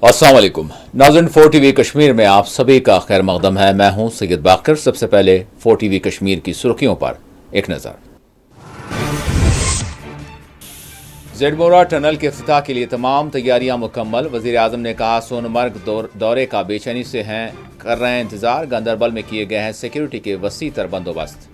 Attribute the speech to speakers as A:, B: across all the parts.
A: अस्सलाम वालेकुम नाज़रीन, 4 टीवी कश्मीर में आप सभी का खैर मकदम है। मैं हूं सैयद बाकर। सबसे पहले 4 टीवी कश्मीर की सुर्खियों पर एक नज़र। ज़ेडमोरा टनल के इफ्तिताह के लिए तमाम तैयारियां मुकम्मल। वज़ीर आज़म ने कहा सोनमर्ग दौरे का बेचैनी से कर रहे हैं इंतजार। गांदरबल में किए गए हैं सिक्योरिटी के वसी तर बंदोबस्त।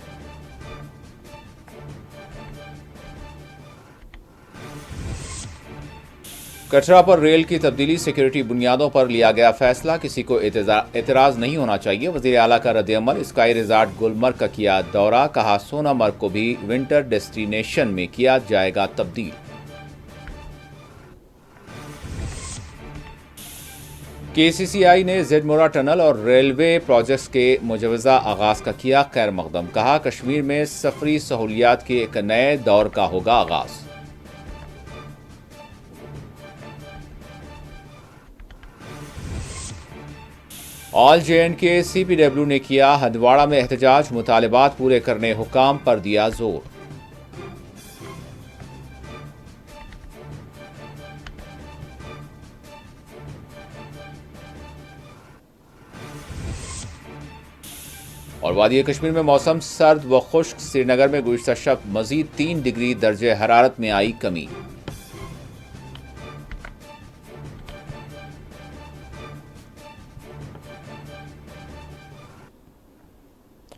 A: कटरा पर रेल की तब्दीली सिक्योरिटी बुनियादों पर लिया गया फैसला, किसी को एतराज़ नहीं होना चाहिए। वज़ीर आला का रद्द-ए-अमल। स्काई रिजॉर्ट गुलमर्ग का किया दौरा, कहा सोनामर्ग को भी विंटर डेस्टिनेशन में किया जाएगा तब्दील। केसीसीआई ने ज़ेडमोरा टनल और रेलवे प्रोजेक्ट्स के मुजवज़ा आगाज़ का किया खैर मकदम, कहा कश्मीर में सफरी सहूलियात के एक नए दौर का होगा आगाज़। ऑल JNK CPW ने किया हंदवाड़ा में एहतजाज, मुतालबात पूरे करने हुकाम पर दिया जोर। और वादी कश्मीर में मौसम सर्द व खुश्क। श्रीनगर में गुज़िश्ता शब मजीद 3 डिग्री दर्जे हरारत में आई कमी।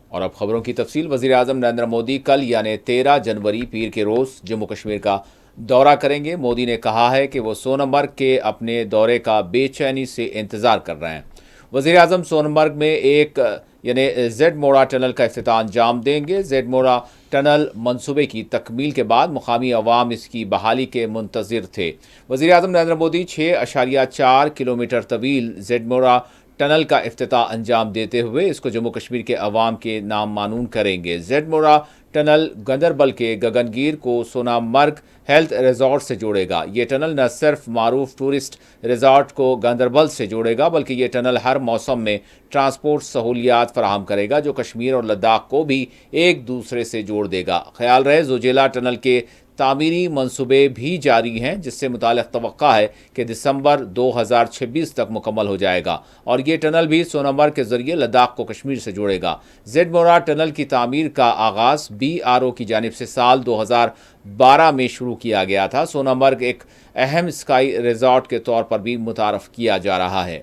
A: और अब खबरों की तफसील। वज़ीर आज़म नरेंद्र मोदी कल यानी 13 जनवरी पीर के रोज़ जम्मू कश्मीर का दौरा करेंगे। मोदी ने कहा है कि वो सोनमर्ग के अपने दौरे का बेचैनी से इंतज़ार कर रहे हैं। वज़ीर आज़म सोनमर्ग में एक यानी ज़ेडमोरा टनल का इफ्तिताह अंजाम देंगे। ज़ेडमोरा टनल मंसूबे की तकमील के बाद मुकामी अवाम इसकी बहाली के मुंतज़िर थे। वज़ीर आज़म नरेंद्र मोदी 6.4 किलोमीटर तवील ज़ेडमोरा टनल का इफ्तिताह अंजाम देते हुए इसको जम्मू कश्मीर के अवाम के नाम मानून करेंगे। ज़ेडमोरा टनल गांदरबल के गगनगीर को सोनामर्ग हेल्थ रिजॉर्ट से जोड़ेगा। ये टनल न सिर्फ मारूफ टूरिस्ट रिजॉर्ट को गांदरबल से जोड़ेगा, बल्कि ये टनल हर मौसम में ट्रांसपोर्ट सहूलियात फराहम करेगा, जो कश्मीर और लद्दाख को भी एक दूसरे से जोड़ देगा। ख्याल रहे ज़ोजिला टनल के तामीरी मंसूबे भी जारी हैं, जिससे मुताल्लिक़ तवक्का है कि दिसंबर 2026 तक मुकम्मल हो जाएगा और ये टनल भी सोनमर्ग के ज़रिए लद्दाख को कश्मीर से जोड़ेगा। ज़ेडमोरा टनल की तामीर का आगाज़ BRO की जानिब से साल 2012 में शुरू किया गया था। सोनमर्ग एक अहम स्काई रिजॉर्ट के तौर पर भी मुतारफ़ किया जा रहा है।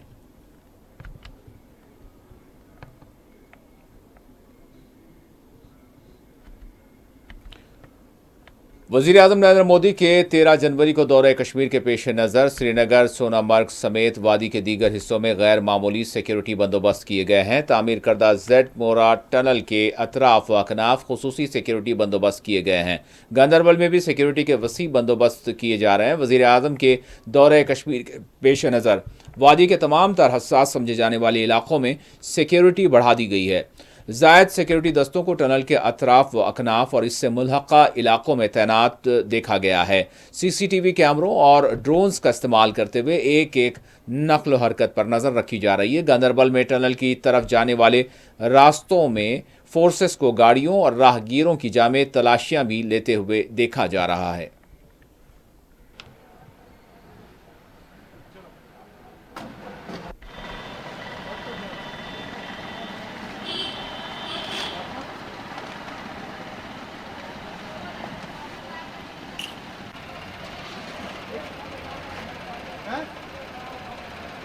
A: वज़ीर आज़म नरेंद्र मोदी के 13 जनवरी को दौरे कश्मीर के पेश नज़र श्रीनगर, सोनामर्ग समेत वादी के दीगर हिस्सों में गैर मामूली सिक्योरिटी बंदोबस्त किए गए हैं। तामीर करदा ज़ेडमोरा टनल के अतराफ व अकनाफ खुसूसी सिक्योरिटी बंदोबस्त किए गए हैं। गांदरबल में भी सिक्योरिटी के वसी बंदोबस्त किए जा रहे हैं। वज़ीर आज़म के दौरे कश्मीर के पेश नज़र वादी के तमाम तर हसास समझे जाने वाले इलाकों में सिक्योरिटी बढ़ा दी गई है। ज़ायद सिक्योरिटी दस्तों को टनल के अतराफ व अकनाफ और इससे मुल्हक़ा इलाकों में तैनात देखा गया है। CCTV कैमरों और ड्रोन्स का इस्तेमाल करते हुए एक एक नक्ल हरकत पर नज़र रखी जा रही है। गांदरबल में टनल की तरफ जाने वाले रास्तों में फोर्सेस को गाड़ियों और राहगीरों की जामे तलाशियां भी लेते हुए देखा जा रहा है।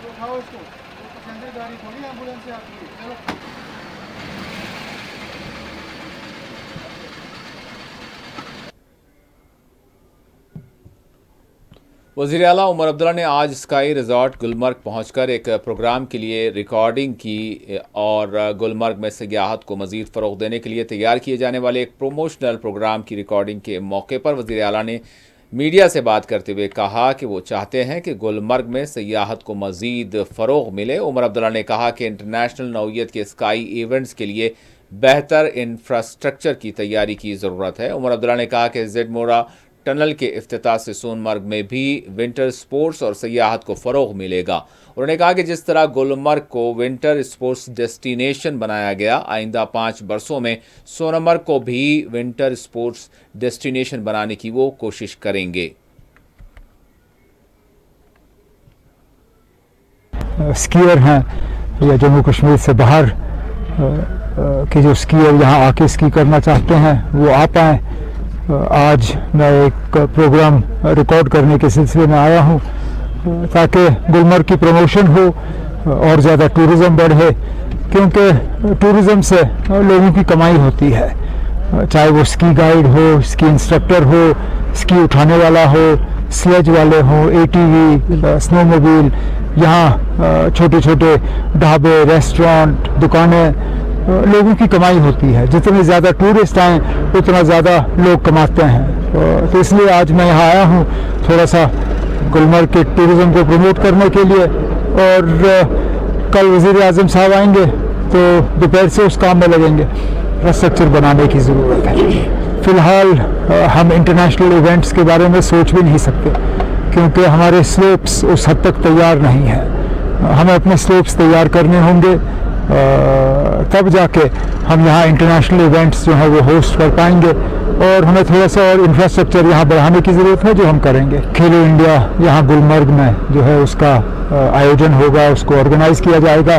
B: उठाओ इसको, पैसेंजर गाड़ी थोड़ी एम्बुलेंस से आती है। चलो
A: वज़ीर आला उमर अब्दुल्ला ने आज स्काई रिजॉर्ट गुलमर्ग पहुंचकर एक प्रोग्राम के लिए रिकॉर्डिंग की और गुलमर्ग में सियाहत को मज़ीद फ़रोग़ देने के लिए तैयार किए जाने वाले एक प्रोमोशनल प्रोग्राम की रिकॉर्डिंग के मौके पर वज़ीर आला ने मीडिया से बात करते हुए कहा कि वो चाहते हैं कि गुलमर्ग में सियाहत को मज़ीद फ़रोग़ मिले। उमर अब्दुल्ला ने कहा कि इंटरनेशनल नौइयत के स्काई इवेंट्स के लिए बेहतर इंफ्रास्ट्रक्चर की तैयारी की ज़रूरत है। उमर अब्दुल्ला ने कहा कि ज़ेडमोरा टनल के इफ्तिताह से सोनमर्ग में भी विंटर स्पोर्ट्स और सियाहत को फ़रोग़ मिलेगा। उन्होंने कहा कि जिस तरह गुलमर्ग को विंटर स्पोर्ट्स डेस्टिनेशन बनाया गया, आइंदा 5 बरसों में सोनमर्ग को भी विंटर स्पोर्ट्स डेस्टिनेशन बनाने की वो कोशिश करेंगे।
C: स्कीयर हैं या जम्मू कश्मीर से बाहर के जो स्कीयर यहाँ आके स्की करना चाहते हैं वो आ पाएँ। आज मैं एक प्रोग्राम रिकॉर्ड करने के सिलसिले में आया हूँ ताकि गुलमर्ग की प्रमोशन हो और ज़्यादा टूरिज़्म बढ़े, क्योंकि टूरिज़्म से लोगों की कमाई होती है, चाहे वो स्की गाइड हो, स्की इंस्ट्रक्टर हो, स्की उठाने वाला हो, स्लेज वाले हों, ATV, स्नोमोबाइल। यहाँ छोटे छोटे ढाबे, रेस्टोरेंट, दुकानें, लोगों की कमाई होती है। जितने ज़्यादा टूरिस्ट आएँ उतना ज़्यादा लोग कमाते हैं। तो इसलिए आज मैं यहाँ आया हूँ थोड़ा सा गुलमर्ग के टूरिज़्म को प्रमोट करने के लिए। और कल वज़ीर आज़म साहब आएंगे तो दोपहर से उस काम में लगेंगे। इंफ्रास्ट्रक्चर बनाने की ज़रूरत है। फ़िलहाल हम इंटरनेशनल इवेंट्स के बारे में सोच भी नहीं सकते, क्योंकि हमारे स्लोप्स उस हद तक तैयार नहीं हैं। हमें अपने स्लोप्स तैयार करने होंगे, तब जाके हम यहाँ इंटरनेशनल इवेंट्स जो हैं वो होस्ट कर पाएंगे। और हमें थोड़ा सा और इंफ्रास्ट्रक्चर यहाँ बढ़ाने की ज़रूरत है, जो हम करेंगे। खेलो इंडिया यहाँ गुलमर्ग में जो है उसका आयोजन होगा, उसको ऑर्गेनाइज़ किया जाएगा।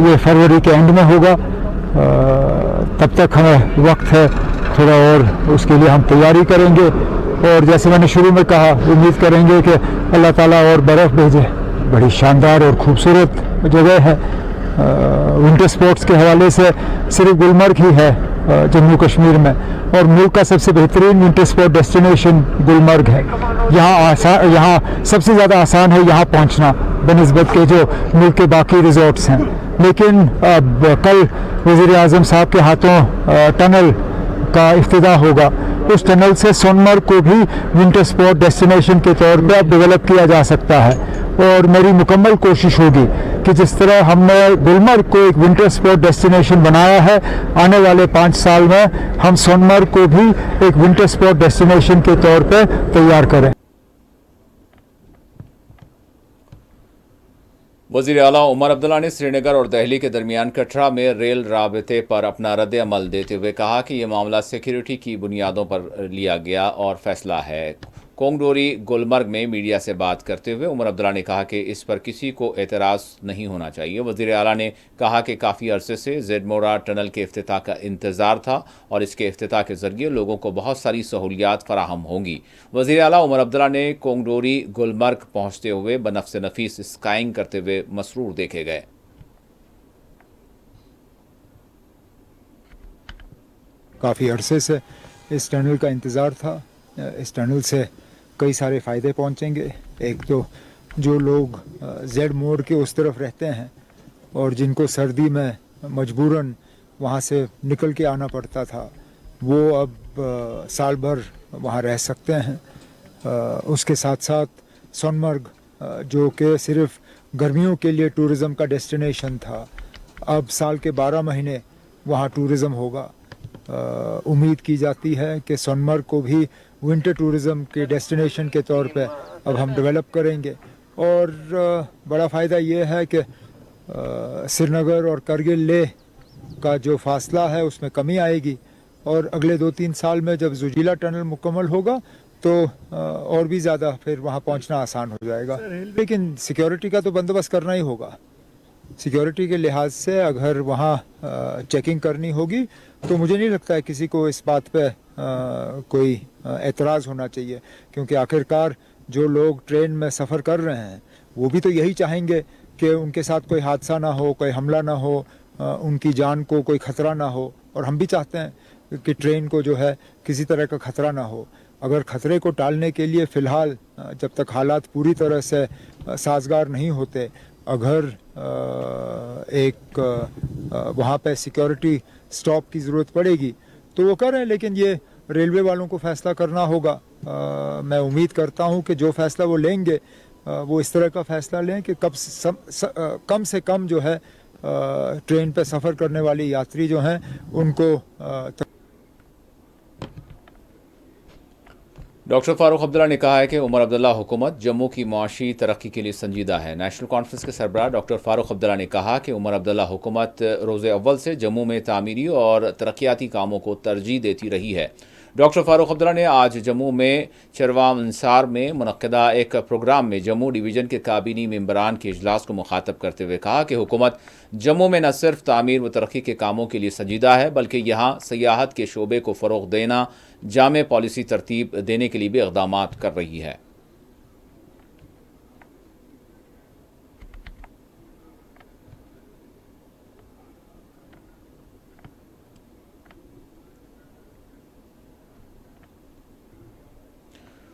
C: ये फरवरी के एंड में होगा। तब तक हमें वक्त है थोड़ा और, उसके लिए हम तैयारी करेंगे। और जैसे मैंने शुरू में कहा, उम्मीद करेंगे कि अल्लाह ताला और बर्फ़ भेजे। बड़ी शानदार और ख़ूबसूरत जगह है। विंटर स्पोर्ट्स के हवाले से सिर्फ गुलमर्ग ही है जम्मू कश्मीर में, और मुल्क का सबसे बेहतरीन विंटर स्पोर्ट डेस्टिनेशन गुलमर्ग है। यहाँ सबसे ज़्यादा आसान है यहाँ पहुँचना बनिस्बत के जो मुल्क के बाकी रिजॉर्ट्स हैं। लेकिन अब कल वज़ीर आज़म साहब के हाथों टनल का इफ्तिताह होगा। उस टनल से सोनमर्ग को भी विंटर स्पोर्ट डेस्टिनेशन के तौर पर अब डेवलप किया जा सकता है। और मेरी मुकम्मल कोशिश होगी कि जिस तरह हमने गुलमर्ग को एक विंटर स्पोर्ट डेस्टिनेशन बनाया है, आने वाले 5 साल में हम सोनमर्ग को भी एक विंटर स्पोर्ट डेस्टिनेशन के तौर पर तैयार करें।
A: वज़ीर आला उमर अब्दुल्ला ने श्रीनगर और दिल्ली के दरमियान कटरा में रेल राबते पर अपना रद्द-ए-अमल देते हुए कहा कि यह मामला सिक्योरिटी की बुनियादों पर लिया गया और फैसला है। कोंगडोरी गुलमर्ग में मीडिया से बात करते हुए उमर अब्दुल्ला ने कहा कि इस पर किसी को एतराज़ नहीं होना चाहिए। वज़ीर आला ने कहा कि काफ़ी अरसे से ज़ेडमोरा टनल के इफ्तिताह का इंतज़ार था और इसके इफ्तिताह के ज़रिए लोगों को बहुत सारी सहूलियात फराहम होंगी। वज़ीर आला उमर अब्दुल्ला ने कोंगडोरी गुलमर्ग पहुँचते हुए बनफ्स नफीस स्काइंग करते हुए मसरूर देखे गए।
C: काफ़ी अरसे से इस टनल का इंतज़ार था। इस टनल से कई सारे फ़ायदे पहुंचेंगे। एक तो जो लोग जेड मोड़ के उस तरफ रहते हैं और जिनको सर्दी में मजबूरन वहाँ से निकल के आना पड़ता था, वो अब साल भर वहाँ रह सकते हैं। उसके साथ साथ सोनमर्ग जो कि सिर्फ गर्मियों के लिए टूरिज़म का डेस्टिनेशन था, अब साल के 12 महीने वहाँ टूरिज़म होगा। उम्मीद की जाती है कि सोनमर्ग को भी विंटर टूरिज़म के डेस्टिनेशन के तौर पे अब हम डेवलप करेंगे। और बड़ा फ़ायदा ये है कि श्रीनगर और करगिल लेह का जो फासला है उसमें कमी आएगी। और अगले 2-3 साल में जब ज़ुजीला टनल मुकम्मल होगा तो और भी ज़्यादा फिर वहाँ पहुँचना आसान हो जाएगा। लेकिन सिक्योरिटी का तो बंदोबस्त करना ही होगा। सिक्योरिटी के लिहाज से अगर वहाँ चेकिंग करनी होगी तो मुझे नहीं लगता है किसी को इस बात पे कोई एतराज़ होना चाहिए, क्योंकि आखिरकार जो लोग ट्रेन में सफ़र कर रहे हैं वो भी तो यही चाहेंगे कि उनके साथ कोई हादसा ना हो, कोई हमला ना हो, उनकी जान को कोई ख़तरा ना हो। और हम भी चाहते हैं कि ट्रेन को जो है किसी तरह का ख़तरा ना हो। अगर ख़तरे को टालने के लिए फ़िलहाल जब तक हालात पूरी तरह से साजगार नहीं होते, अगर एक वहाँ पे सिक्योरिटी स्टॉप की ज़रूरत पड़ेगी तो वो करें। लेकिन ये रेलवे वालों को फ़ैसला करना होगा। मैं उम्मीद करता हूँ कि जो फ़ैसला वो लेंगे वो इस तरह का फ़ैसला लें कि कम से कम जो है ट्रेन पे सफ़र करने वाले यात्री जो हैं उनको
A: डॉक्टर फारूक अब्दुल्ला ने कहा है कि उमर अब्दुल्ला हुकूमत जम्मू की मुआशी तरक्की के लिए संजीदा है। नेशनल कॉन्फ्रेंस के सरबराह डॉक्टर फारूक अब्दुल्ला ने कहा कि उमर अब्दुल्ला हुकूमत रोज़े अव्वल से जम्मू में तामीरी और तरक्याती कामों को तरजीह देती रही है। डॉक्टर फारूक अब्दुल्ला ने आज जम्मू में चरवाम अंसार में मुनक्किदा एक प्रोग्राम में जम्मू डिवीज़न के काबीनी मेंबरान के इजलास को मुखातब करते हुए कहा कि हुकूमत जम्मू में न सिर्फ तामीर व तरक्की के कामों के लिए संजीदा है बल्कि यहाँ सियाहत के शोबे को फ़रोग़ देना, जामे पॉलिसी तरतीब देने के लिए भी इक़दाम कर रही है।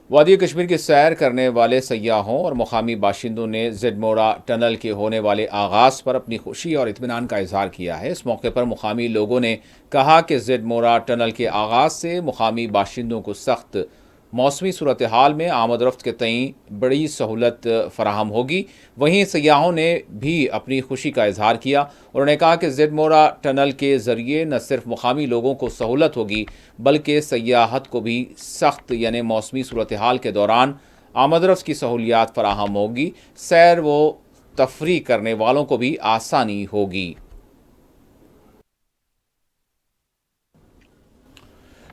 A: वादी कश्मीर की सैर करने वाले सयाहों और मुकामी बाशिंदों ने ज़ेडमोरा टनल के होने वाले आगाज़ पर अपनी खुशी और इत्मीनान का इजहार किया है। इस मौके पर मुकामी लोगों ने कहा कि ज़ेडमोरा टनल के आगाज़ से मुकामी बाशिंदों को सख्त मौसमी सूरत हाल में आमद रफ्त के तई बड़ी सहूलत फराहम होगी। वहीं सयाहों ने भी अपनी खुशी का इजहार किया। उन्होंने कहा कि ज़ेडमोरा टनल के ज़रिए न सिर्फ मुकामी लोगों को सहूलत होगी बल्कि सयाहत को भी सख्त यानी मौसमी सूरत हाल के दौरान आमद रफ्त की सहूलियात फराहम होगी। सैर व तफरी करने वालों को भी आसानी होगी।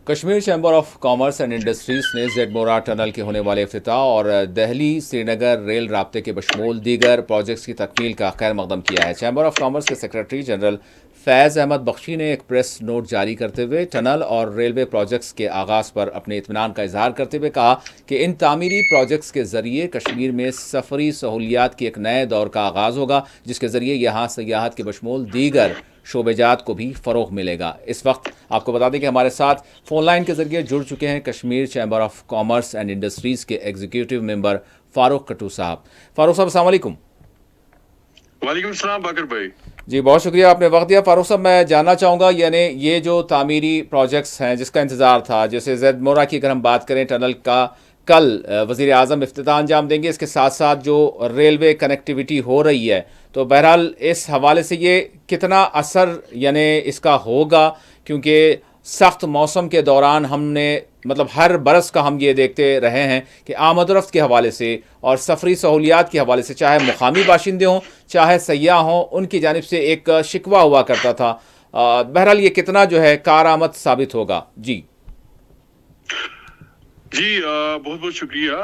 A: Kashmir chamber of commerce and industries ने ज़ेडमोरा टनल के होने वाले इफ्तिताह और दहली श्रीनगर रेल राब्ते के बशमूल दीगर प्रोजेक्ट्स की तकमील का खैर मकदम किया है। चैम्बर ऑफ कॉमर्स के सेक्रेटरी जनरल फैज़ अहमद बख्शी ने एक प्रेस नोट जारी करते हुए टनल और रेलवे प्रोजेक्ट्स के आगाज़ पर अपने इत्मीनान का इजहार करते हुए कहा कि इन तामीरी प्रोजेक्ट्स के ज़रिए कश्मीर में सफ़री सहूलियात के एक नए दौर का आगाज़ होगा, जिसके ज़रिए यहाँ सयाहत के बशमूल दीगर शोबेजात को भी फ़रोग़ मिलेगा। इस वक्त आपको बता दें कि हमारे साथ फ़ोन लाइन के ज़रिए जुड़ चुके हैं Kashmir chamber of commerce and industries के एग्जीक्यूटिव मेंबर फ़ारूक कट्टू साहब। फ़ारूक साहब अस्सलाम वालेकुम।
D: वालेकुम सलाम बाकर भाई।
A: जी बहुत शुक्रिया आपने वक्त दिया। फ़ारूक साहब मैं जानना चाहूँगा यानी ये जो तामीरी प्रोजेक्ट्स हैं जिसका इंतज़ार था, जैसे ज़ेडमोरा की अगर हम बात करें टनल का, कल वज़ीर आज़म इफ्तिताह अंजाम देंगे, इसके साथ साथ जो रेलवे कनेक्टिविटी हो रही है, तो बहरहाल इस हवाले से ये कितना असर यानी इसका होगा, क्योंकि सख्त मौसम के दौरान हमने मतलब हर बरस का हम ये देखते रहे हैं कि आमद रफ्त के हवाले से और सफरी सहूलियात के हवाले से चाहे मुकामी बाशिंदे हों चाहे सयाह हों, उनकी जानिब से एक शिकवा हुआ करता था। बहरहाल ये कितना जो है कारआमद साबित होगा? जी
D: बहुत बहुत शुक्रिया।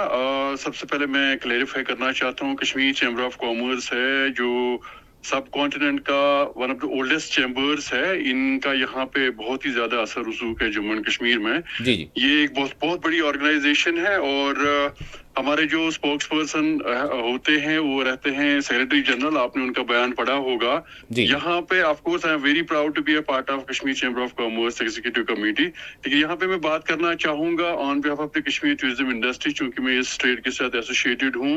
D: सबसे पहले मैं क्लेरिफाई करना चाहता हूँ, कश्मीर चैम्बर ऑफ कॉमर्स है जो सब कॉन्टिनेंट का one of the oldest chambers है, इनका यहाँ पे बहुत ही ज्यादा असर रसूख है जम्मू एंड कश्मीर में।
A: जी
D: ये एक बहुत बहुत बड़ी ऑर्गेनाइजेशन है और हमारे जो स्पोक्स पर्सन होते हैं वो रहते हैं सेक्रेटरी जनरल, आपने उनका बयान पढ़ा होगा। यहाँ पे of course I am very proud to be a part of Kashmir chamber of commerce executive committee. लेकिन यहाँ पे मैं बात करना चाहूंगा on behalf of the Kashmir tourism industry, चूंकि मैं इस ट्रेड के साथ एसोसिएटेड हूँ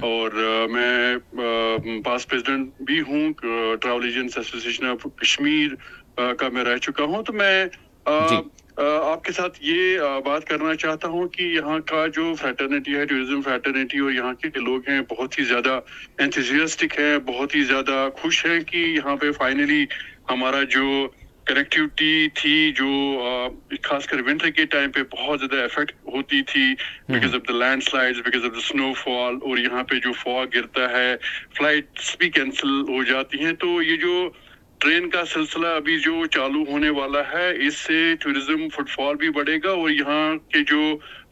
D: और मैं पास्ट प्रेसिडेंट भी हूँ travel agents association of Kashmir का मैं रह चुका हूँ। तो मैं आपके साथ ये बात करना चाहता हूँ कि यहाँ का जो फ्रैटर्निटी है, टूरिज्म फ्रैटर्निटी, और यहाँ के लोग हैं बहुत ही ज्यादा एंथुसियास्टिक है, बहुत ही ज्यादा खुश है कि यहाँ पे फाइनली हमारा जो कनेक्टिविटी थी जो खासकर विंटर के टाइम पे बहुत ज्यादा इफेक्ट होती थी because of the landslides, because of the snowfall, और यहाँ पे जो फॉग गिरता है, फ्लाइट्स भी कैंसिल हो जाती हैं। तो ये जो ट्रेन का सिलसिला अभी जो चालू होने वाला है, इससे टूरिज्म फुटफॉल भी बढ़ेगा और यहाँ के जो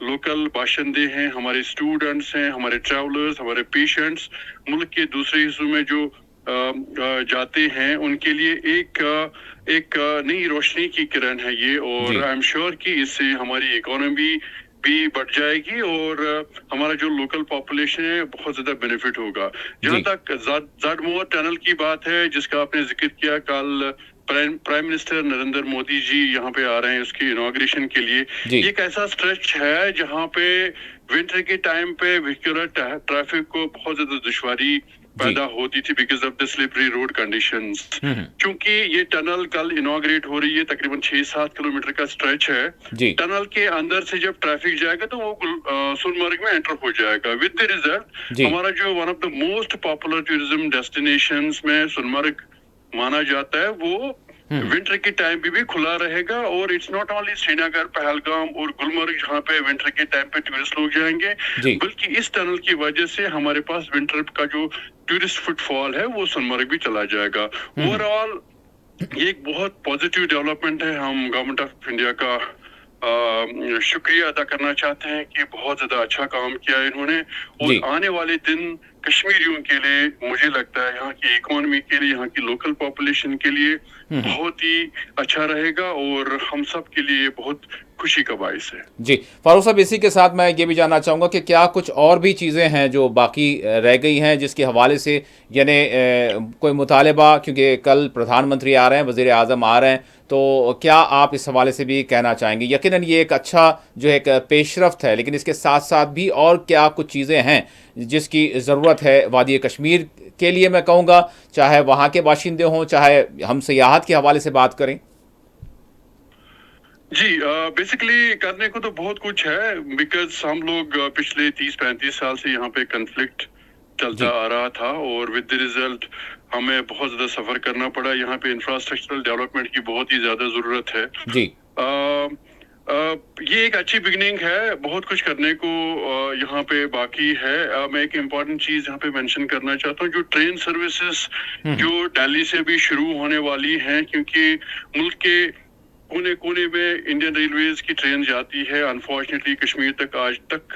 D: लोकल बाशिंदे हैं, हमारे स्टूडेंट्स हैं, हमारे ट्रैवलर्स, हमारे पेशेंट्स, मुल्क के दूसरे हिस्सों में जो जाते हैं, उनके लिए एक नई रोशनी की किरण है ये। और आई एम श्योर कि इससे हमारी इकोनॉमी भी बढ़ जाएगी और हमारा जो लोकल पॉपुलेशन है बहुत ज्यादा बेनिफिट होगा। जहाँ तक ज़ेडमोरा टनल की बात है जिसका आपने जिक्र किया, कल प्राइम मिनिस्टर नरेंद्र मोदी जी यहाँ पे आ रहे हैं उसकी इनॉग्रेशन के लिए। ये एक ऐसा स्ट्रेच है जहाँ पे विंटर के टाइम पे व्हीकलर ट्रैफिक को बहुत ज्यादा दुश्वारी पैदा होती थी because of the slippery road conditions. क्योंकि ये टनल कल इनॉग्रेट हो रही है, तकरीबन 6-7 किलोमीटर का स्ट्रेच है। टनल के अंदर से जब ट्रैफिक जाएगा तो वो सोनमर्ग में एंटर हो जाएगा। विद द रिजल्ट हमारा जो one of the most popular tourism destinations में सोनमर्ग माना जाता है, वो विंटर के टाइम पे भी खुला रहेगा। और it's not only Srinagar, Pahalgam और गुलमर्ग जहाँ पे विंटर के टाइम पे टूरिस्ट लोग जाएंगे, बल्कि इस टनल की वजह से हमारे पास विंटर का जो टूरिस्ट फुटफॉल है वो सोनमर्ग भी चला जाएगा। ओवरऑल ये एक बहुत पॉजिटिव डेवलपमेंट है। हम गवर्नमेंट ऑफ इंडिया का شکریہ ادا کرنا چاہتے ہیں کہ بہت زیادہ اچھا کام کیا انہوں نے, اور آنے والے دن کشمیریوں کے لیے مجھے لگتا ہے یہاں کی اکانومی کے لیے, یہاں کی لوکل پاپولیشن کے لیے بہت ہی اچھا رہے گا, اور ہم سب کے لیے بہت خوشی کا باعث ہے.
A: جی فاروق صاحب, اسی کے ساتھ میں یہ بھی جاننا چاہوں گا کہ کیا کچھ اور بھی چیزیں ہیں جو باقی رہ گئی ہیں جس کے حوالے سے, یعنی کوئی مطالبہ, کیونکہ کل پردھان منتری آ رہے ہیں, وزیر اعظم آ رہے ہیں, تو کیا آپ اس حوالے سے بھی کہنا چاہیں گے؟ یقیناً یہ ایک اچھا جو ایک پیش رفت ہے, لیکن اس کے ساتھ ساتھ بھی اور کیا کچھ چیزیں ہیں جس کی ضرورت ہے وادی کشمیر کے لیے, میں کہوں گا, چاہے وہاں کے باشندے ہوں, چاہے ہم سیاحت کے حوالے سے بات کریں؟
D: جی بیسیکلی کرنے کو تو بہت کچھ ہے, بیکاز ہم لوگ پچھلے 30-35 سال سے یہاں پہ کنفلکٹ چلتا آ رہا تھا, اور ود دی ریزلٹ ہمیں بہت زیادہ سفر کرنا پڑا. یہاں پہ انفراسٹرکچرل ڈیولپمنٹ کی بہت ہی زیادہ ضرورت ہے.
A: جی
D: یہ ایک اچھی بگننگ ہے, بہت کچھ کرنے کو یہاں پہ باقی ہے. میں ایک امپورٹنٹ چیز یہاں پہ مینشن کرنا چاہتا ہوں, جو ٹرین سروسز جو دہلی سے بھی شروع ہونے والی ہیں, کیونکہ ملک کے کونے کونے میں انڈین ریلویز کی ٹرین جاتی ہے. انفارچونیٹلی کشمیر تک آج تک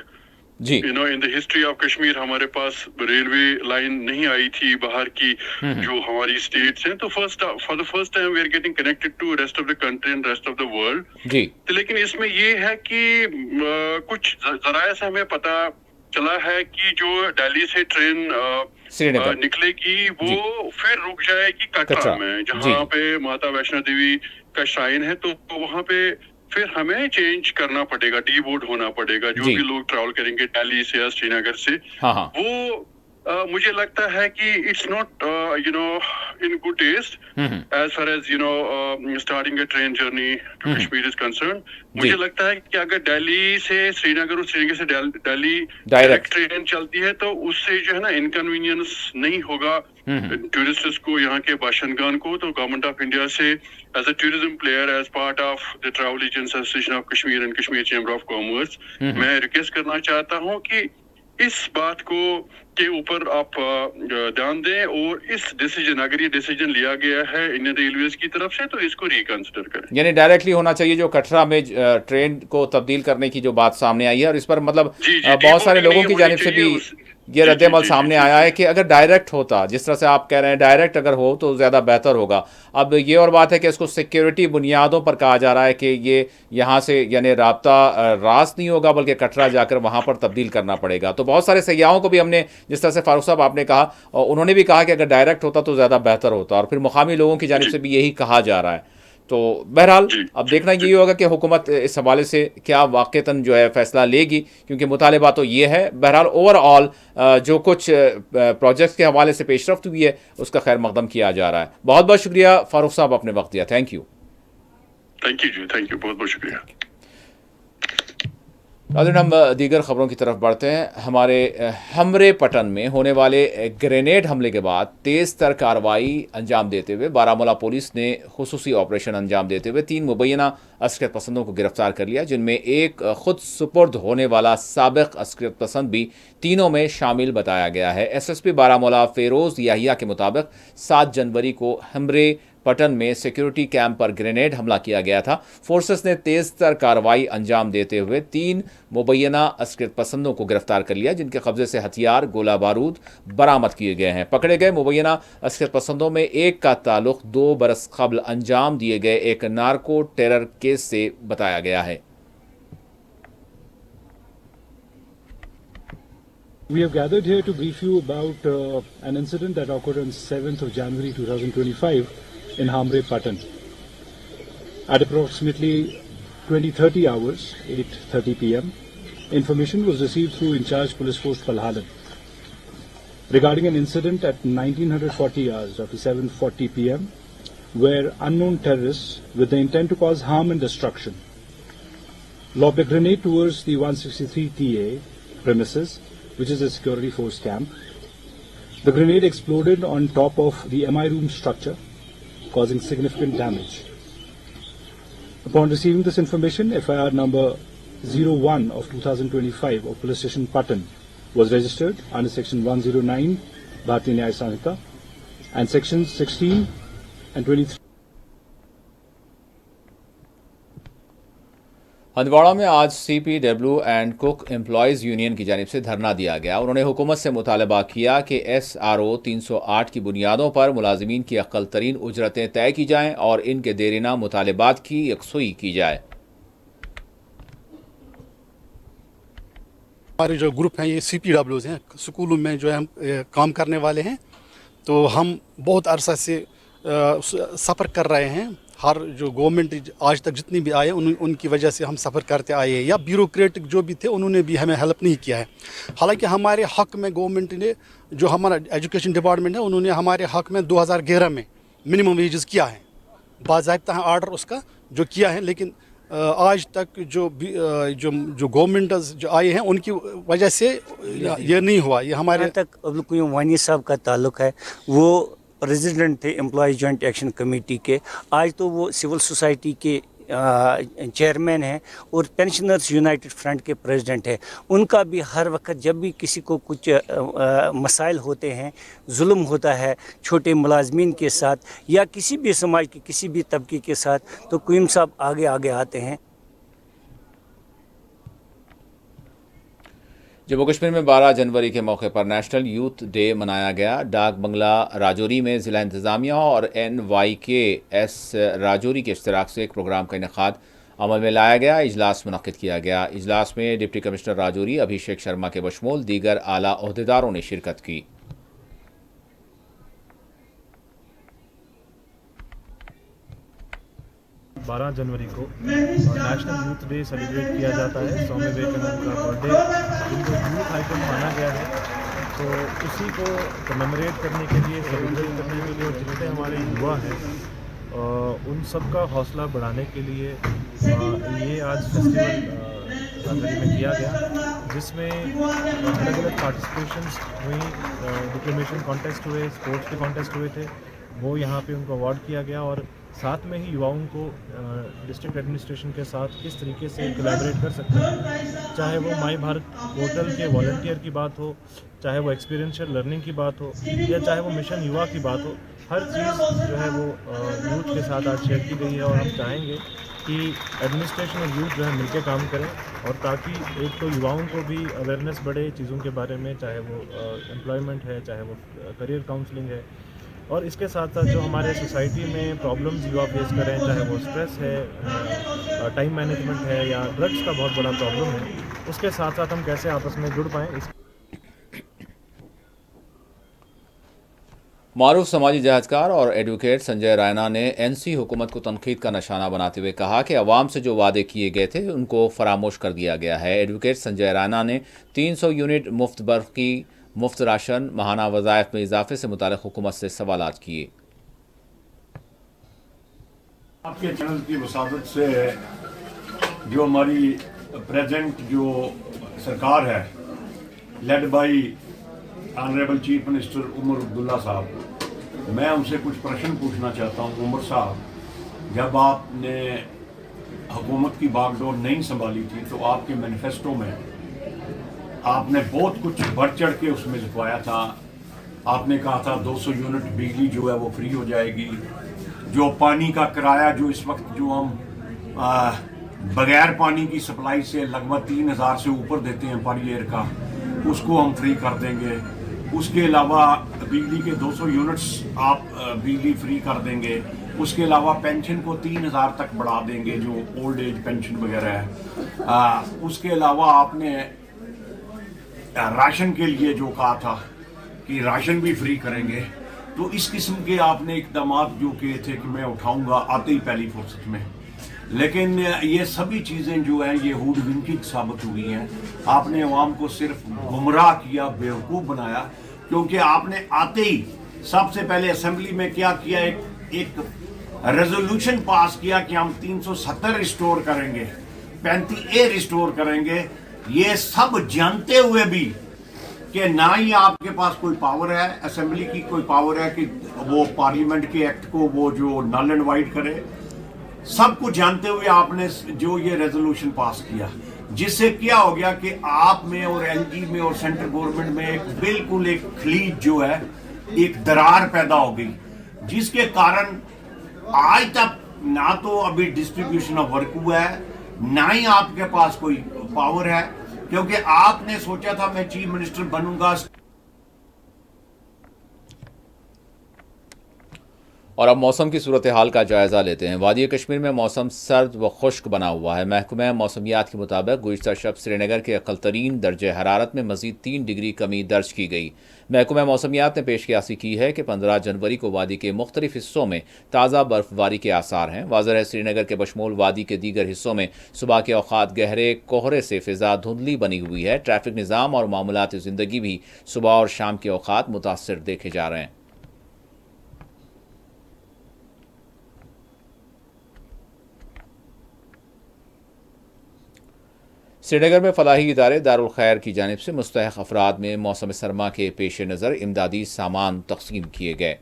A: جی
D: ان دا ہسٹری آف کشمیر ہمارے پاس ریلوے لائن نہیں آئی تھی باہر کی جو ہماری اسٹیٹس ہیں. تو for the first time we are getting connected to rest of the country and rest of the world.
A: جی
D: لیکن اس میں یہ ہے کہ کچھ ذرائع سے ہمیں پتہ چلا ہے کہ جو دہلی سے ٹرین نکلے گی وہ پھر رک جائے گی کٹرا میں, جہاں پہ ماتا ویشنو دیوی کا شرائن ہے. تو وہاں پہ پھر ہمیں چینج کرنا پڑے گا, ڈی بورڈ ہونا پڑے گا. جو بھی لوگ ٹریول کریں گے دہلی سے یا سری نگر سے, وہ مجھے لگتا ہے کہ it's not in good taste as far as starting a train journey to Kashmir is concern. مجھے لگتا ہے کہ اگر دہلی سے سری نگر اور سری نگر سے دہلی ڈائریکٹ ٹرین چلتی ہے تو اس سے جو ہے نا انکنوینئنس نہیں ہوگا ٹورسٹس کو, یہاں کے باشندگان کو. تو گورنمنٹ آف انڈیا سے as a tourism player, as part of the travel agents association of Kashmir and Kashmir chamber of commerce, میں ریکویسٹ کرنا چاہتا ہوں کہ اس بات کو کے اوپر آپ دھیان دیں, اور اس ڈیسیجن, اگر یہ ڈیسیجن لیا گیا ہے انڈین ریلویز کی طرف سے, تو اس کو ریکنسیڈر کریں.
A: یعنی ڈائریکٹلی ہونا چاہیے جو کٹرا میں ٹرین کو تبدیل کرنے کی جو بات سامنے آئی ہے, اور اس پر مطلب بہت سارے لوگوں کی جانب سے بھی یہ رد عمل سامنے آیا ہے کہ اگر ڈائریکٹ ہوتا, جس طرح سے آپ کہہ رہے ہیں ڈائریکٹ اگر ہو تو زیادہ بہتر ہوگا. اب یہ اور بات ہے کہ اس کو سیکیورٹی بنیادوں پر کہا جا رہا ہے کہ یہ یہاں سے یعنی رابطہ راست نہیں ہوگا, بلکہ کٹرا جا کر وہاں پر تبدیل کرنا پڑے گا. تو بہت سارے سیاحوں کو بھی ہم نے, جس طرح سے فاروق صاحب آپ نے کہا, انہوں نے بھی کہا کہ اگر ڈائریکٹ ہوتا تو زیادہ بہتر ہوتا, اور پھر مقامی لوگوں کی جانب سے بھی یہی کہا جا رہا ہے. تو بہرحال اب دیکھنا یہی ہوگا کہ حکومت اس حوالے سے کیا واقعتاً جو ہے فیصلہ لے گی, کیونکہ مطالبہ تو یہ ہے. بہرحال اوور آل جو کچھ پروجیکٹس کے حوالے سے پیش رفت ہوئی ہے اس کا خیر مقدم کیا جا رہا ہے. بہت بہت شکریہ فاروق صاحب, اپنے وقت دیا. Thank you.
D: تھینک یو جی, تھینک یو, بہت بہت شکریہ.
A: ناظرین, ہم دیگر خبروں کی طرف بڑھتے ہیں. ہمارے ہمرے پٹن میں ہونے والے گرینیڈ حملے کے بعد تیز تر کارروائی انجام دیتے ہوئے بارہمولہ پولیس نے خصوصی آپریشن انجام دیتے ہوئے 3 مبینہ عسکریت پسندوں کو گرفتار کر لیا, جن میں ایک خود سپرد ہونے والا سابق عسکریت پسند بھی تینوں میں شامل بتایا گیا ہے. S S P Baramulla Feroz Yahya کے مطابق 7 جنوری کو ہمرے پٹن میں سیکیورٹی کیمپ پر گرینیڈ حملہ کیا گیا تھا. فورسز نے تیز تر کارروائی انجام دیتے ہوئے 3 مبینہ عسکریت پسندوں کو گرفتار کر لیا, جن کے قبضے سے ہتھیار, گولہ بارود برآمد کیے گئے ہیں. پکڑے گئے مبینہ عسکریت پسندوں میں ایک کا تعلق 2 برس قبل انجام دیے گئے ایک نارکو ٹیرر کیس سے بتایا گیا ہے.
E: We have gathered here to brief you about an incident that occurred on 7th of January 2025 in Hamre Patan. At approximately 20:30 hours, 8:30 p.m., information was received through In-charge Police Post Palhalan regarding an incident at 1940 hours, roughly 7:40 p.m., where unknown terrorists with the intent to cause harm and destruction lobbed a grenade towards the 163 TA premises, which is a security force camp. The grenade exploded on top of the MI room structure, causing significant damage. Upon receiving this information, FIR number 01 of 2025 of Police Station Patan was registered under Section 109 Bharatiya Nyaya Sanhita and Sections 16 and 23.
A: Handwara में आज CPW and cook employees union की जानिब से धरना दिया गया। उन्होंने हुकूमत से मुतालबा किया कि SRO 308 की बुनियादों पर मुलाजिमीन की अक्ल तरीन उजरतें तय की जाएँ और इनके देरीना मुतालबात की यकसुई की जाए।
F: हमारे जो ग्रुप हैं ये CPWs हैं, स्कूलों में जो है हम काम करने वाले हैं। तो हम बहुत अरसा से सफ़र कर रहे हैं। हर जो गवर्नमेंट आज तक जितनी भी आए उनकी वजह से हम सफ़र करते आए हैं, या ब्यूरोक्रेटिक जो भी थे उन्होंने भी हमें हेल्प नहीं किया है। हालांकि हमारे हक़ में गवर्नमेंट ने, जो हमारा एजुकेशन डिपार्टमेंट है, उन्होंने हमारे हक़ में 2011 में मिनिमम वेजेस किया है, बाज़ाब्ता है ऑर्डर उसका जो किया है। लेकिन आज तक जो गवर्नमेंट जो आए हैं उनकी वजह से ये नहीं हुआ। ये हमारे
G: तक अब्दुल क़य्यूम वानी साहब का ताल्लुक़ है, वो प्रेसिडेंट थे एम्प्लॉय जॉइंट एक्शन कमेटी के। आज तो वो सिविल सोसाइटी के चेयरमैन हैं और पेंशनर्स यूनाइटेड फ्रंट के प्रेसिडेंट हैं। उनका भी हर वक्त जब भी किसी को कुछ मसाइल होते हैं, जुल्म होता है छोटे मुलाजमीन के साथ या किसी भी समाज के किसी भी तबके के साथ, तो क़य्यूम साहब आगे आगे आते हैं।
A: जम्मू कश्मीर में 12 जनवरी के मौके पर नेशनल यूथ डे मनाया गया। डाक बंगला राजौरी में ज़िला इंतज़ामिया और NYKS राजौरी के इश्तराक से एक प्रोग्राम का इनेकाद अमल में लाया गया। इजलास मुनक्किद किया गया। इजलास में डिप्टी कमिश्नर राजौरी अभिषेक शर्मा के बशमूल दीगर आला ओहदेदारों ने शिरकत की।
H: 12 जनवरी को नेशनल यूथ डे सेलिब्रेट किया जाता है। स्वामी विवेकानंद का बर्थडे जिनको यूथ आइकन माना गया है, तो उसी को कमेमोरेट करने के लिए, सेलिब्रेट करने के लिए, जितने हमारे युवा हैं उन सब का हौसला बढ़ाने के लिए ये आज फेस्टिवल राजौरी में किया गया, जिसमें अलग अलग पार्टिसिपेशंस हुई, डिक्लेमेशन कॉन्टेस्ट हुए, स्पोर्ट्स के कॉन्टेस्ट हुए थे, वो यहाँ पे उनको अवार्ड किया गया। और साथ में ही युवाओं को डिस्ट्रिक्ट एडमिनिस्ट्रेशन के साथ किस तरीके से कोलैबोरेट कर सकते हैं, चाहे वो माई भारत पोर्टल के वॉलंटियर की बात हो, चाहे वो एक्सपीरियंशियल लर्निंग की बात हो, या चाहे वो मिशन युवा की बात हो, हर चीज़ जो है वो यूथ के साथ आज शेयर की गई है। और हम चाहेंगे कि एडमिनिस्ट्रेशन और यूथ जो है मिलकर काम करें, और ताकि एक तो युवाओं को भी अवेयरनेस बढ़े चीज़ों के बारे में, चाहे वो एम्प्लॉयमेंट है, चाहे वो करियर काउंसलिंग है, और इसके साथ साथ जो हमारे सोसाइटी में प्रॉब्लम्स युवा फेस कर रहे हैं, चाहे वो स्ट्रेस है, टाइम मैनेजमेंट है, या ड्रग्स का बहुत बड़ा प्रॉब्लम है, उसके साथ साथ हम कैसे आपस में जुड़ पाएँ।
A: मारूफ समाजी जहाजकार और एडवोकेट संजय रायना ने NC हुकूमत को तनकीद का निशाना बनाते हुए कहा कि अवाम से जो वादे किए गए थे उनको फरामोश कर दिया गया है। एडवोकेट संजय रायना ने 300 यूनिट मुफ्त बर्क़ी, मुफ्त राशन, माहाना वज़ाइफ में इजाफे से मुतालिक हुकूमत से सवालात किए।
I: आपके चैनल की वसादत से जो हमारी प्रेजेंट जो सरकार है, led by honourable chief minister Omar Abdullah साहब, मैं उनसे कुछ प्रश्न पूछना चाहता हूँ। उमर साहब, जब आपने हुकूमत की बागडोर नहीं संभाली थी तो आपके मैनिफेस्टो में आपने बहुत कुछ बढ़ चढ़ के उसमें लिखवाया था। आपने कहा था 200 यूनिट बिजली जो है वो फ्री हो जाएगी, जो पानी का किराया जो इस वक्त जो हम बगैर पानी की सप्लाई से लगभग 3000 से ऊपर देते हैं पर ईयर का, उसको हम फ्री कर देंगे। उसके अलावा बिजली के 200 यूनिट्स आप बिजली फ्री कर देंगे। उसके अलावा पेंशन को 3000 तक बढ़ा देंगे, जो ओल्ड एज पेंशन वगैरह है। उसके अलावा आपने राशन के लिए जो कहा था कि राशन भी फ्री करेंगे। तो इस किस्म के आपने इकदाम जो किए थे कि मैं उठाऊंगा आते ही पहली फुर्सत में, लेकिन ये सभी चीज़ें जो हैं ये हुडविंकिंग साबित हुई हैं। आपने अवाम को सिर्फ गुमराह किया, बेवकूफ़ बनाया, क्योंकि आपने आते ही सबसे पहले असेंबली में क्या किया, एक रेजोल्यूशन पास किया कि हम 370 रिस्टोर करेंगे, 35A रिस्टोर करेंगे। ये सब जानते हुए भी कि ना ही आपके पास कोई पावर है, असेंबली की कोई पावर है कि वो पार्लियामेंट के एक्ट को वो जो नल एंड वाइड करे, सब कुछ जानते हुए आपने जो ये रेजोल्यूशन पास किया, जिससे क्या हो गया कि आप में और LG में और सेंट्रल गवर्नमेंट में एक बिल्कुल एक खलीज जो है, एक दरार पैदा हो गई, जिसके कारण आज तक ना तो अभी डिस्ट्रीब्यूशन ऑफ वर्क हुआ है, نہ ہی آپ کے پاس کوئی پاور ہے، کیونکہ آپ نے سوچا تھا میں چیف منسٹر بنوں گا.
A: اور اب موسم کی صورتحال کا جائزہ لیتے ہیں. وادی کشمیر میں موسم سرد و خشک بنا ہوا ہے. محکمہ موسمیات کے مطابق گزشتہ شب سری نگر کے اقل ترین درجہ حرارت میں مزید 3 ڈگری کمی درج کی گئی. محکمہ موسمیات نے پیش قیاسی کی ہے کہ 15 جنوری کو وادی کے مختلف حصوں میں تازہ برف باری کے آثار ہیں. واضح ہے سری نگر کے بشمول وادی کے دیگر حصوں میں صبح کے اوقات گہرے کوہرے سے فضا دھندلی بنی ہوئی ہے. ٹریفک نظام اور معمولات زندگی بھی صبح اور شام کے اوقات متاثر دیکھے جا رہے ہیں. سری نگر میں فلاحی ادارے دارالخیر کی جانب سے مستحق افراد میں موسم سرما کے پیش نظر امدادی سامان تقسیم کیے گئے.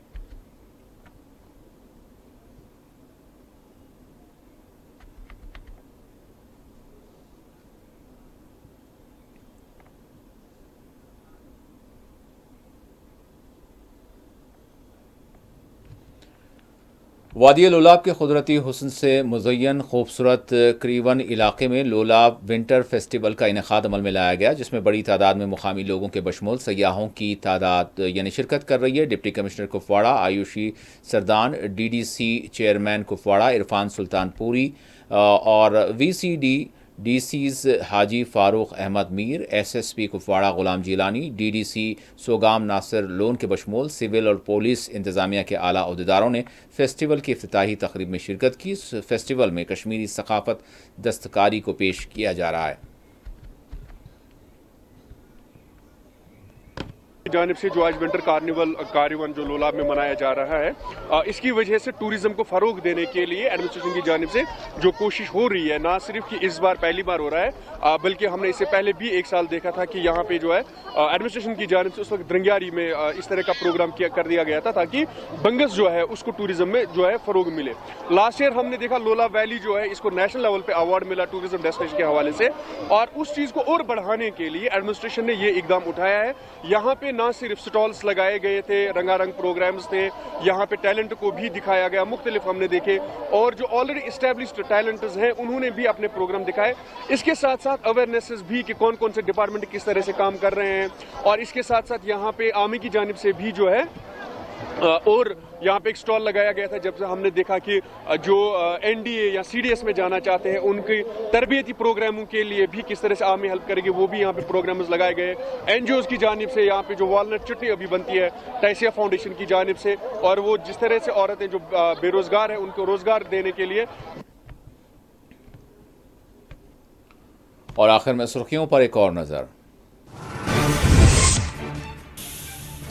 A: وادی لولاب کے قدرتی حسن سے مزین خوبصورت کریون علاقے میں لولاب ونٹر فیسٹیول کا انعقاد عمل میں لایا گیا، جس میں بڑی تعداد میں مقامی لوگوں کے بشمول سیاحوں کی تعداد شرکت کر رہی ہے. Deputy commissioner Kupwara Ayushi Sardan, D D C chairman Kupwara Irfan Sultan Puri اور V C D Cs Haji Farooq Ahmad Mir, S S P Kupwara Ghulam Jilani, D D C Sogam Nasir Lone کے بشمول سول اور پولیس انتظامیہ کے اعلیٰ عہدیداروں نے فیسٹیول کی افتتاحی تقریب میں شرکت کی. اس فیسٹیول میں کشمیری ثقافت دستکاری کو پیش کیا جا رہا ہے.
J: جانب سے جو آج ونٹر کارنیون جو لولاب میں منایا جا رہا ہے، اس کی وجہ سے ٹوریزم کو فروغ دینے کے لیے ایڈمنسٹریشن کی جانب سے جو کوشش ہو رہی ہے، نہ صرف کہ اس بار پہلی بار ہو رہا ہے بلکہ ہم نے اس سے پہلے بھی ایک سال دیکھا تھا کہ یہاں پہ جو ہے ایڈمنسٹریشن کی جانب سے اس وقت درنگیاری میں اس طرح کا پروگرام کر دیا گیا تھا تاکہ بنگس جو ہے اس کو ٹوریزم میں جو ہے فروغ ملے. لاسٹ ایئر ہم نے دیکھا لولاب ویلی جو ہے اس کو نیشنل لیول پہ ایوارڈ ملا ٹوریزم ڈیسٹینیشن کے حوالے سے، اور اس چیز کو اور بڑھانے کے لیے ایڈمنسٹریشن نے یہ اقدام اٹھایا ہے. یہاں پہ نہ صرف سٹالز لگائے گئے تھے، رنگا رنگ پروگرامز تھے، یہاں پہ ٹیلنٹ کو بھی دکھایا گیا، مختلف ہم نے دیکھے، اور جو آلریڈی اسٹیبلشڈ ٹیلنٹز ہیں انہوں نے بھی اپنے پروگرام دکھائے. اس کے ساتھ ساتھ اویئرنیسز بھی کہ کون کون سے ڈپارٹمنٹ کس طرح سے کام کر رہے ہیں، اور اس کے ساتھ ساتھ یہاں پہ آرمی کی جانب سے بھی جو ہے اور یہاں پہ ایک سٹال لگایا گیا تھا جب سے ہم نے دیکھا کہ جو این ڈی اے یا سی ڈی ایس میں جانا چاہتے ہیں ان کی تربیتی پروگراموں کے لیے بھی کس طرح سے آرمی ہیلپ کرے گی، وہ بھی یہاں پہ پروگرامز لگائے گئے. این جی اوز کی جانب سے یہاں پہ جو والنٹ چٹنی ابھی بنتی ہے ٹیسیا فاؤنڈیشن کی جانب سے، اور وہ جس طرح سے عورتیں جو بے روزگار ہیں ان کو روزگار دینے کے لیے.
A: اور آخر میں سرخیوں پر ایک اور نظر.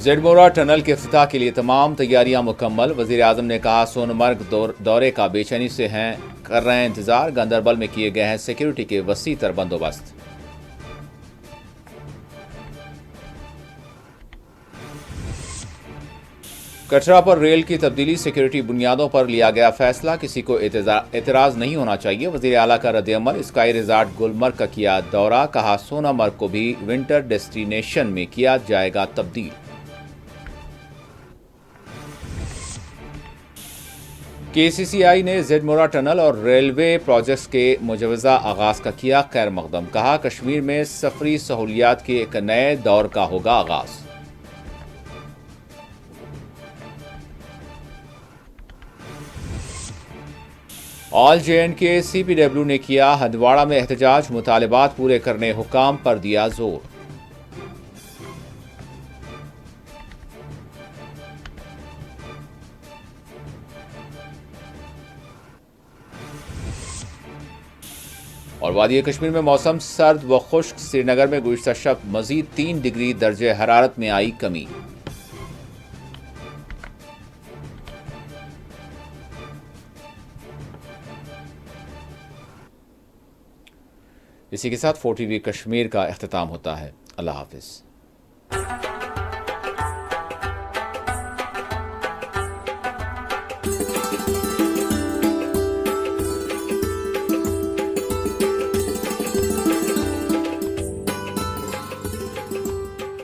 A: زیڈمورا ٹنل کے افتتاح کے لیے تمام تیاریاں مکمل. وزیر اعظم نے کہا سونمرگ دورے کا بے چینی سے کر رہے ہیں انتظار. گاندربل میں کیے گئے ہیں سیکیورٹی کے وسیع تر بندوبست. کٹرا پر ریل کی تبدیلی سیکیورٹی بنیادوں پر لیا گیا فیصلہ، کسی کو اعتراض نہیں ہونا چاہیے. وزیر اعلیٰ کا رد عمل. اسکائی ریزارٹ گلمرگ کا کیا دورہ، کہا سونمرگ کو بھی ونٹر ڈیسٹینیشن میں کیا جائے گا تبدیل. کے سی سی آئی نے زیڈمورا ٹنل اور ریلوے پروجیکٹس کے مجوزہ آغاز کا کیا خیر مقدم. کہا کشمیر میں سفری سہولیات کے ایک نئے دور کا ہوگا آغاز. آل جے اینڈ کے سی پی ڈبلیو نے کیا ہندواڑہ میں احتجاج، مطالبات پورے کرنے حکام پر دیا زور. اور وادی کشمیر میں موسم سرد و خشک. سری نگر میں گزشتہ شب مزید 3 ڈگری درجہ حرارت میں آئی کمی. اسی کے ساتھ 4 ٹی وی کشمیر کا اختتام ہوتا ہے. اللہ حافظ.